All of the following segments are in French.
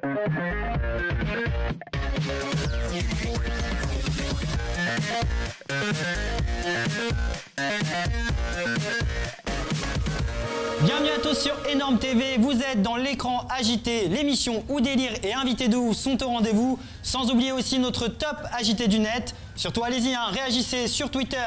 Bienvenue à tous sur Énorme TV, vous êtes dans l'écran agité, l'émission où délire et invités de ouf sont au rendez-vous, sans oublier aussi notre top agité du net. Surtout allez-y, réagissez sur Twitter,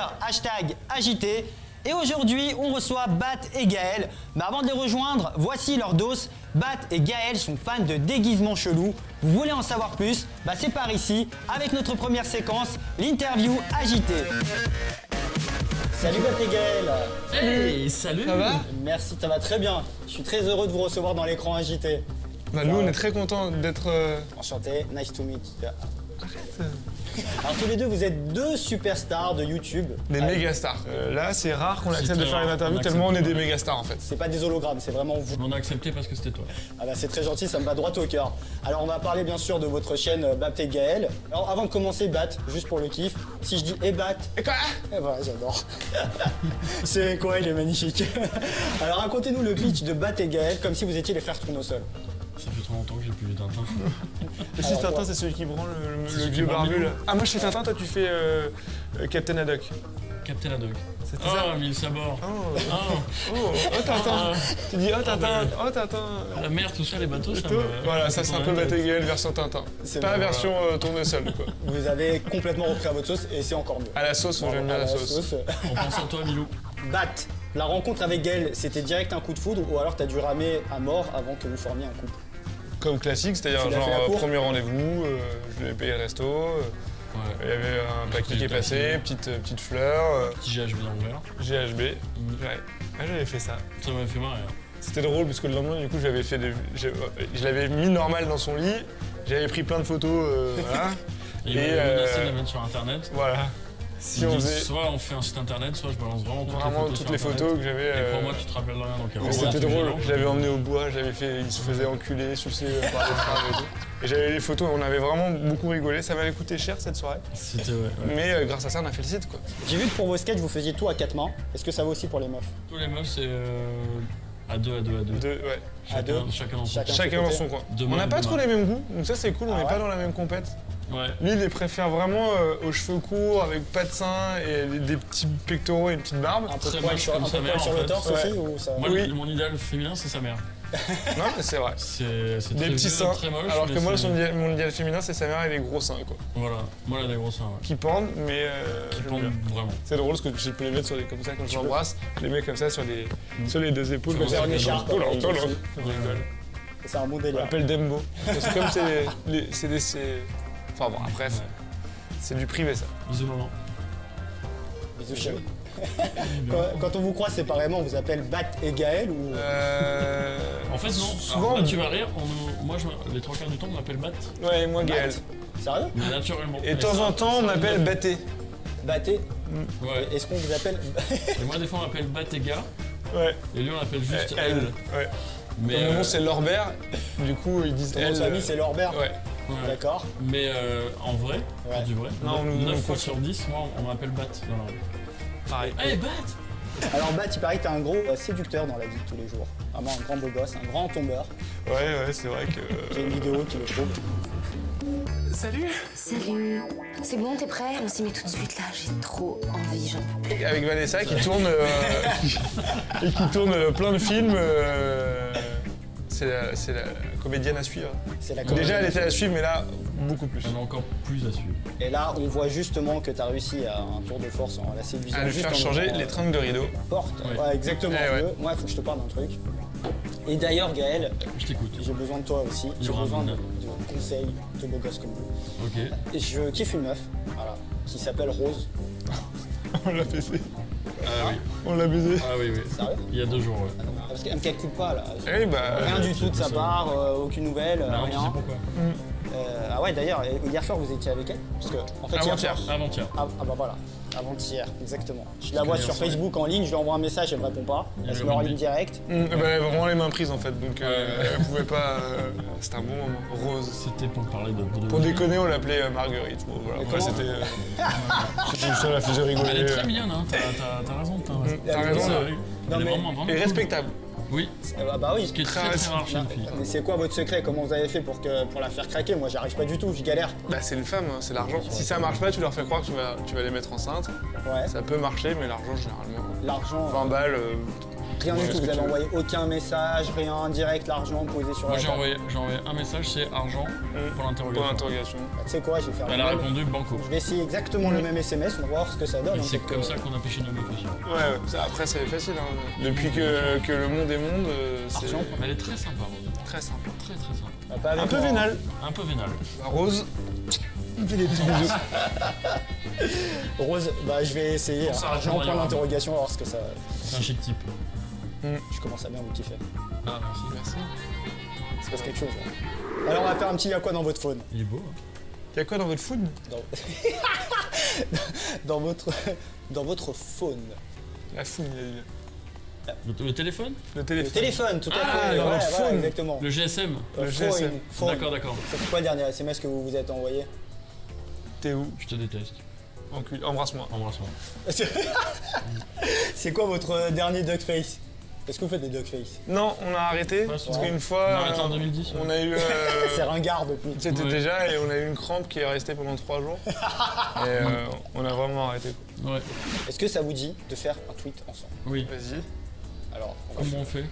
#agité. Et aujourd'hui, on reçoit Bat et Gaël. Mais avant de les rejoindre, voici leur dose. Bat et Gaël sont fans de déguisements chelous. Vous voulez en savoir plus? C'est par ici, avec notre première séquence, l'interview agitée. Salut Bat et Gaël. Hey, salut. Ça va? Merci, ça va très bien. Je suis très heureux de vous recevoir dans l'écran agité. Nous, on est très contents d'être... Enchanté, nice to meet. Alors tous les deux, vous êtes deux superstars de YouTube. Des méga stars. Là, c'est rare qu'on accepte de faire une interview tellement on est des méga stars en fait. C'est pas des hologrammes, c'est vraiment vous. On a accepté parce que c'était toi. C'est très gentil, ça me va droit au cœur. Alors on va parler bien sûr de votre chaîne Bat et Gaël. Alors avant de commencer, Bat, juste pour le kiff, si je dis Bat... Et quoi? Voilà, j'adore. C'est quoi, il est magnifique. Alors racontez-nous le pitch de Bat et Gaël comme si vous étiez les frères Tournesol. Ça fait trop longtemps que j'ai plus vu Tintin. Le fils Tintin, c'est celui qui branle le vieux barbu là. Ah, moi je fais Tintin, toi tu fais Captain Haddock. Captain Haddock. C'était ça? Oh, Mille Sabords. Oh, Tintin. Tu dis oh Tintin, oh Tintin. La mer, tout ça, les bateaux, ça Voilà, ça c'est un peu Bat et Gaël version Tintin. C'est pas la version tournesol quoi. Vous avez complètement repris à votre sauce et c'est encore mieux. À la sauce, j'aime bien la sauce. On pense à toi, Milou. Bat, la rencontre avec Gaël, c'était direct un coup de foudre ou alors t'as dû ramer à mort avant que vous formiez un couple? Comme classique, c'est-à-dire genre premier rendez-vous, je lui ai payé le resto, il y avait un paquet qui est passé, petite fleur. Petit GHB en vert. GHB, j'avais fait ça. Ça m'avait fait marrer. C'était drôle parce que le lendemain, du coup, je l'avais mis normal dans son lit, j'avais pris plein de photos, voilà. Et il m'a menacé de la mettre sur internet. Voilà. Si on faisait... Soit on fait un site internet, soit je balance vraiment toutes les photos que j'avais. Et pour moi, tu te rappelles de rien, donc c'était drôle. Je l'avais emmené au bois, il se faisait enculer, sucer par les femmes et tout. Et j'avais les photos, on avait vraiment beaucoup rigolé. Ça m'avait coûté cher cette soirée. C'était ouais. Mais grâce à ça, on a fait le site quoi. J'ai vu que pour vos sketchs, vous faisiez tout à 4 mains. Est-ce que ça vaut aussi pour les meufs? Tous les meufs, c'est à deux. Ouais. Chacun dans son coin. On n'a pas trop les mêmes goûts, donc ça c'est cool, on n'est pas dans la même compète. Ouais. Lui, il les préfère vraiment aux cheveux courts, avec pas de seins et des petits pectoraux et une petite barbe. Un peu très poil sur le torse aussi ou ça... Moi, mon idéal féminin, c'est sa mère. Non, mais c'est vrai. C'est des petits seins. Très moche, alors que moi, mon idéal féminin, c'est sa mère et les gros seins, quoi. Voilà, moi, elle a des gros seins. Qui pendent, mais. Qui pendent vraiment. C'est drôle parce que je peux les mettre comme ça quand je l'embrasse. Je les mets comme ça sur les deux épaules. Comme ça, en écharpe. C'est un bon délire. On l'appelle Dembo. C'est comme c'est des. Enfin bon, bref, c'est du privé ça. Bisous maman. Bisous chérie. Quand on vous croise séparément, on vous appelle Bat et Gaël ou... En fait non, souvent là, tu vas rire, moi les 3 quarts du temps on m'appelle Bat. Ouais, et moi Gaël. Sérieux? Mais naturellement. Et de temps en temps on m'appelle Baté. Baté? Ouais. Est-ce qu'on vous appelle... Et moi des fois on m'appelle Bat et Gars. Ouais. Et lui on l'appelle juste elle. Ouais. Mais mon nom c'est Lorbert, du coup ils disent elle. Ton famille c'est Lorbert? Ouais. D'accord. Mais en vrai, du vrai, non, 9 fois sur 10, moi on m'appelle Bat dans la rue. Pareil. Hey Bat! Alors Bat, il paraît que t'es un gros séducteur dans la vie de tous les jours. Vraiment un grand beau gosse, un grand tombeur. Ouais, c'est vrai que... J'ai une vidéo qui le prouve. Salut! Salut! C'est bon, t'es prêt? On s'y met tout de suite là, j'ai trop envie, j'en peux plus. Avec Vanessa qui tourne... et qui tourne plein de films... C'est la comédienne à suivre. Déjà, elle était à suivre, mais là, beaucoup plus. On a encore plus à suivre. Et là, on voit justement que tu as réussi à un tour de force en la séduisant. À lui faire changer les tringles de rideau. Porte, ouais, exactement. Moi, il faut que je te parle d'un truc. Et d'ailleurs, Gaël, je t'écoute. J'ai besoin de toi aussi. J'ai besoin de conseils de beaux gosses comme vous. Ok. Et je kiffe une meuf, voilà, qui s'appelle Rose. On l'a baisé. Ah oui. On l'a baisé. Ah oui, oui. Sérieux? Il y a 2 jours, ouais. Parce qu'elle me calcule pas là. Oui, bah, rien du tout de sa part, aucune nouvelle, bah, rien. Tu sais pourquoi. Ah ouais, d'ailleurs, hier soir vous étiez avec elle? Parce que, en fait, Avant-hier. Ah bah voilà, avant-hier, exactement. Je la vois sur Facebook en ligne, je lui envoie un message, elle me répond pas. Elle se met en ligne directe. Elle avait vraiment les mains prises en fait, donc elle pouvait pas. C'était un bon moment. Rose. C'était pour parler de. Pour déconner, on l'appelait Marguerite. Bon, voilà. Après, c'était. C'était juste ça, la faisait rigoler. Elle est très mignonne, hein. T'as raison. T'as raison. Elle est vraiment et respectable. Oui. Bah oui. Ce qui est très rare chez une fille. Mais c'est quoi votre secret? Comment vous avez fait pour la faire craquer? Moi j'y arrive pas du tout, je galère. Bah c'est une femme, hein, c'est l'argent. Si ça marche pas, tu leur fais croire que tu vas les mettre enceintes. Ouais. Ça peut marcher, mais l'argent généralement. L'argent. 20 balles. Rien du tout, vous avez envoyé aucun message, rien, direct, l'argent posé sur la table. Moi j'ai envoyé un message, c'est argent pour l'interrogation. Bah, tu sais quoi, je vais faire. Elle a répondu banco. Je vais essayer exactement le même SMS, on va voir ce que ça donne. C'est comme ça qu'on a pêché nos mecs aussi. Ouais, après c'est facile. Hein. Depuis que le monde est monde, c'est. Elle est très sympa, Rose. Très sympa. Très sympa. Un peu vénal. Un peu vénal. Rose. On fait des petits bisous. Rose, bah je vais essayer. Je vais reprendre l'interrogation, on va voir ce que ça. C'est un chic type. Je commence à bien vous kiffer. Ah merci. Il se passe quelque chose là. Alors on va faire un petit y'a quoi dans votre phone. Il est beau. Y'a quoi dans votre phone? Dans votre phone. La phone, le téléphone? Le téléphone, tout à fait. Dans votre phone. Exactement. Le GSM. Le GSM. D'accord. C'est quoi le dernier SMS que vous vous êtes envoyé? T'es où? Je te déteste. Embrasse-moi. C'est quoi votre dernier duckface? Est-ce que vous faites des duckface? Non, on a arrêté. Parce qu'une fois. On a arrêté en 2010. On a eu. C'est ringard depuis. C'était déjà, et on a eu une crampe qui est restée pendant 3 jours. Et on a vraiment arrêté. Ouais. Est-ce que ça vous dit de faire un tweet ensemble? Oui. Vas-y. Alors, comment on fait?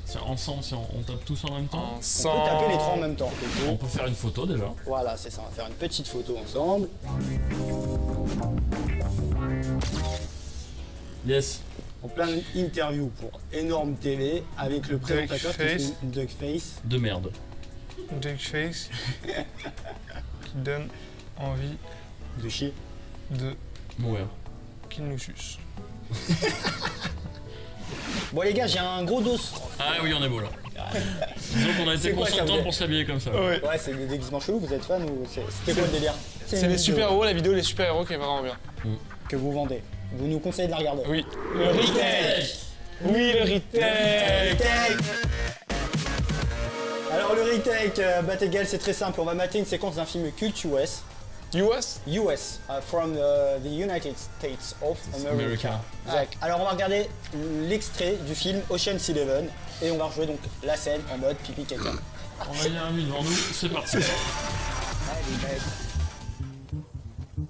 C'est ensemble, on tape tous en même temps. On peut taper les 3 en même temps. On peut faire une photo déjà. Voilà, c'est ça, on va faire une petite photo ensemble. Yes. En pleine interview pour Énorme TV avec le présentateur qui fait une duckface. De merde. Une duckface qui donne envie de chier. De mourir. Qu'il nous suce. Bon les gars, j'ai un gros dos. Ah oui, on est beau là. Disons qu'on a été consentant pour s'habiller comme ça. Ouais, c'est des déguisements chelous, vous êtes fan ou c'était quoi le délire? C'est les super-héros, la vidéo les super-héros qui est vraiment bien. Que vous vendez. Vous nous conseillez de la regarder? Oui. Le retake. Oui, le retake. Alors le retake, Batégal, c'est très simple. On va mater une séquence d'un film culte US. US, from the United States of America. Alors on va regarder l'extrait du film Ocean's 11 et on va rejouer donc la scène en mode pipi caca. On va y avoir un devant nous, c'est parti.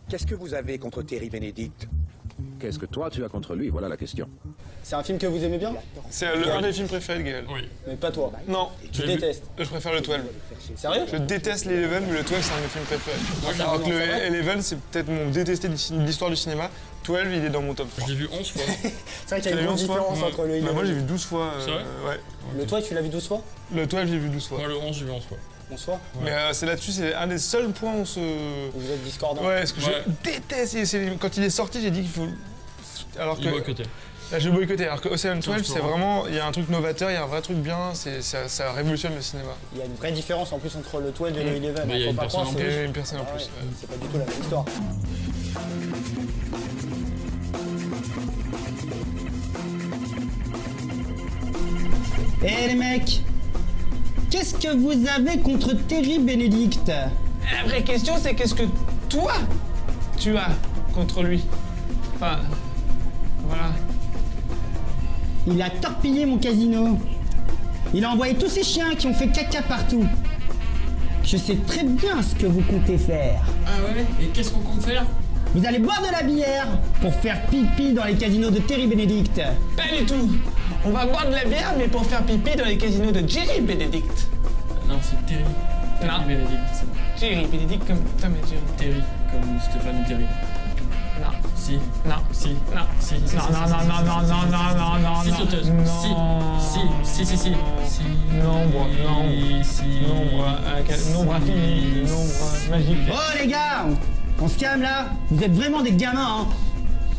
Qu'est-ce que vous avez contre Terry Benedict? Qu'est-ce que toi tu as contre lui? Voilà la question. C'est un film que vous aimez bien? C'est un des films préférés de Gaël. Oui. Mais pas toi? Non. Tu détestes? Je préfère le 12. Sérieux? Je déteste les Eleven, mais le 12 c'est un de mes films préférés. Alors que le Eleven c'est peut-être mon détesté de l'histoire du cinéma. 12 il est dans mon top 3. Je l'ai vu 11 fois. C'est vrai qu'il y a une grande différence entre le 11. Moi j'ai vu 12 fois. C'est vrai? Ouais. Le 12 tu l'as vu 12 fois? Le 12 j'ai vu 12 fois. Moi le 11 j'ai vu 11 fois. 11 fois? Mais c'est là-dessus, c'est un des seuls points où vous êtes discordant. Ouais, parce que je déteste. Quand il est sorti, j'ai dit qu'il faut. Alors que. Boycotté. Là, j'ai boycotté. Alors que Ocean's 12, c'est vraiment. Il y a un truc novateur, il y a un vrai truc bien, ça révolutionne le cinéma. Il y a une vraie différence en plus entre le 12 et le 11. Il y a une personne en plus. Il y a une personne en plus. C'est pas du tout la même histoire. Eh les mecs, qu'est-ce que vous avez contre Terry Benedict? La vraie question, c'est qu'est-ce que toi, tu as contre lui? Enfin, voilà. Il a torpillé mon casino. Il a envoyé tous ces chiens qui ont fait caca partout. Je sais très bien ce que vous comptez faire. Ah ouais? Et qu'est-ce qu'on compte faire? Vous allez boire de la bière pour faire pipi dans les casinos de Terry Benedict. Pas du tout. On va boire de la bière, mais pour faire pipi dans les casinos de Jerry Benedict. Non, c'est Terry. Terry Benedict. Jerry Benedict comme Tom et Jerry. Terry, comme Stéphane et Terry. Non. Si. Non. Si. Non. Si. Non, non, non, non, non, non, non, non, si, non. sauteuse. Si. Si. Si. Si. Si. Nombre. Si. Nombre infini. Nombre magique. Oh les gars, on se calme là. Vous êtes vraiment des gamins, hein.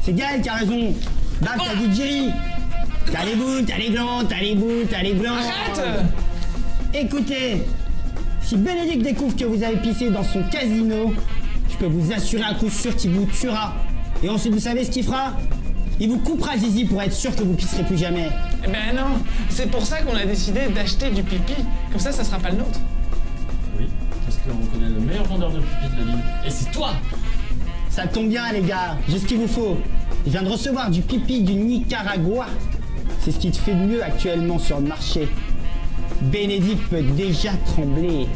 C'est Gaël qui a raison. Baf, t'as dit Jerry. T'as les bouts, t'as les glands, t'as les bouts, t'as les glands. Arrête! Écoutez, si Bénédicte découvre que vous avez pissé dans son casino, je peux vous assurer à coup sûr qu'il vous tuera. Et ensuite, vous savez ce qu'il fera? Il vous coupera le zizi pour être sûr que vous pisserez plus jamais. Eh ben non, c'est pour ça qu'on a décidé d'acheter du pipi. Comme ça sera pas le nôtre. Oui, parce qu'on connaît le meilleur vendeur de pipi de la ville. Et c'est toi! Ça tombe bien les gars, j'ai ce qu'il vous faut. Je viens de recevoir du pipi du Nicaragua. c'est ce qui te fait de mieux actuellement sur le marché. Bénédicte peut déjà trembler.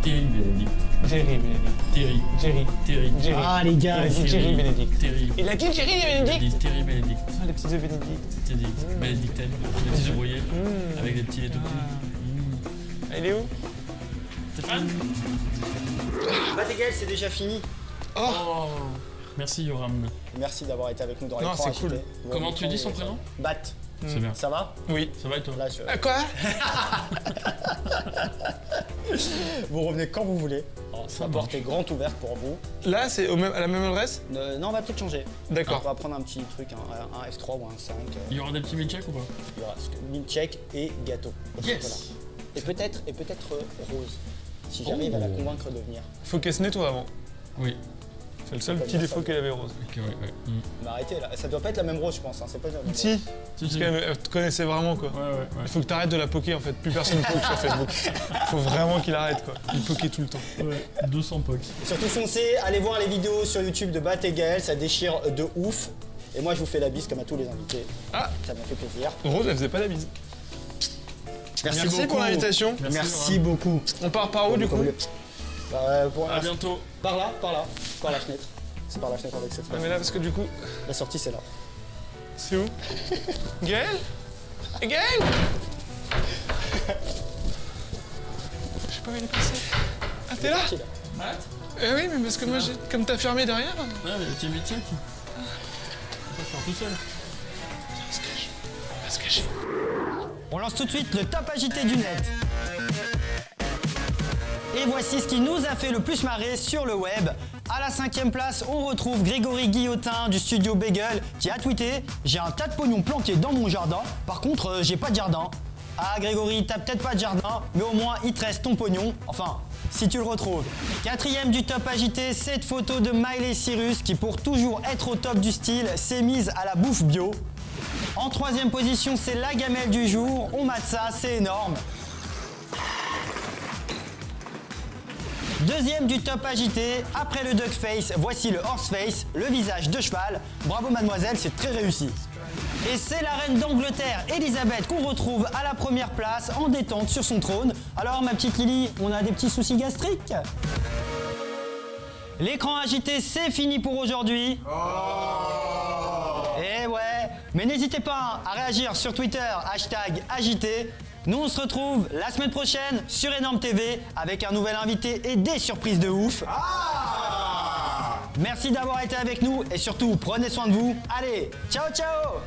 Terry Bénédicte. Jerry Bénédicte. Terry. Ah les gars, Il a dit Jerry Bénédicte. Terry. Il a dit Jerry Il a Bénédicte. dit Terry Bénédicte. Ah, les petits œufs Bénédicte. Bénédictaine. Les petits œufs brouillés. Avec des petits et tout petits. Il est où? Stéphane? Batégal, c'est déjà fini. Oh. Merci Yoram. Merci d'avoir été avec nous dans Non, l'écran. c'est cool. agité. Comment tu dis son prénom? Bat. C'est bien. Ça va? Oui. Ça va et toi? Là, Quoi? vous revenez quand vous voulez. Ça La porte est grande ouverte pour vous. Là, c'est à la même adresse? Non, on va peut-être changer. D'accord. On va prendre un petit truc, un F3 ou un 5. Il y aura des petits milkshakes ou pas? Il y aura milkshake et gâteau. Yes. Et peut-être Rose. Si j'arrive à la convaincre de venir. Faut qu'elle se nettoie avant. Oui. C'est le seul petit défaut qu'elle avait, Rose. Ok, ouais. Mais arrêtez là, ça doit pas être la même Rose je pense, hein. C'est pas la même Si, Rose. parce qu'elle te connaissait vraiment quoi. Ouais. Il faut que tu arrêtes de la poker en fait, plus personne poke sur Facebook. Faut vraiment qu'il arrête quoi. Il pokait tout le temps. Ouais, 200 pokes. Surtout foncez, allez voir les vidéos sur YouTube de Bat et Gaël, ça déchire de ouf. Et moi je vous fais la bise comme à tous les invités. Ah, ça m'a fait plaisir. Rose elle faisait pas la bise. Merci beaucoup pour l'invitation. Merci beaucoup. On part par où du coup? À bientôt. Par la fenêtre. C'est par la fenêtre avec cette Ah fenêtre. mais là parce que du coup, La sortie c'est là. c'est où? Gaël? Gaël? Je sais pas où il est passé. Ah t'es là? Eh oui mais parce que moi comme t'as fermé derrière. Ouais, mais le petit milkshake. On peut faire tout seul. On va se cacher. On lance tout de suite le top agité du net. Et voici ce qui nous a fait le plus marrer sur le web. À la 5e place, on retrouve Grégory Guillotin du studio Bagel qui a tweeté « J'ai un tas de pognon planqué dans mon jardin, par contre j'ai pas de jardin. » Ah Grégory, t'as peut-être pas de jardin, mais au moins il te reste ton pognon, enfin, si tu le retrouves. 4e du top agité, cette photo de Miley Cyrus qui pour toujours être au top du style s'est mise à la bouffe bio. En 3e position, c'est la gamelle du jour, on mate ça, c'est énorme. 2e du top agité, après le duck face, voici le horse face, le visage de cheval. Bravo mademoiselle, c'est très réussi. Et c'est la reine d'Angleterre, Elisabeth, qu'on retrouve à la première place, en détente sur son trône. Alors ma petite Lily, on a des petits soucis gastriques? L'écran agité, c'est fini pour aujourd'hui. Eh ouais, mais n'hésitez pas à réagir sur Twitter, #agité. Nous on se retrouve la semaine prochaine sur Énorme TV avec un nouvel invité et des surprises de ouf. Merci d'avoir été avec nous et surtout prenez soin de vous. Allez, ciao ciao.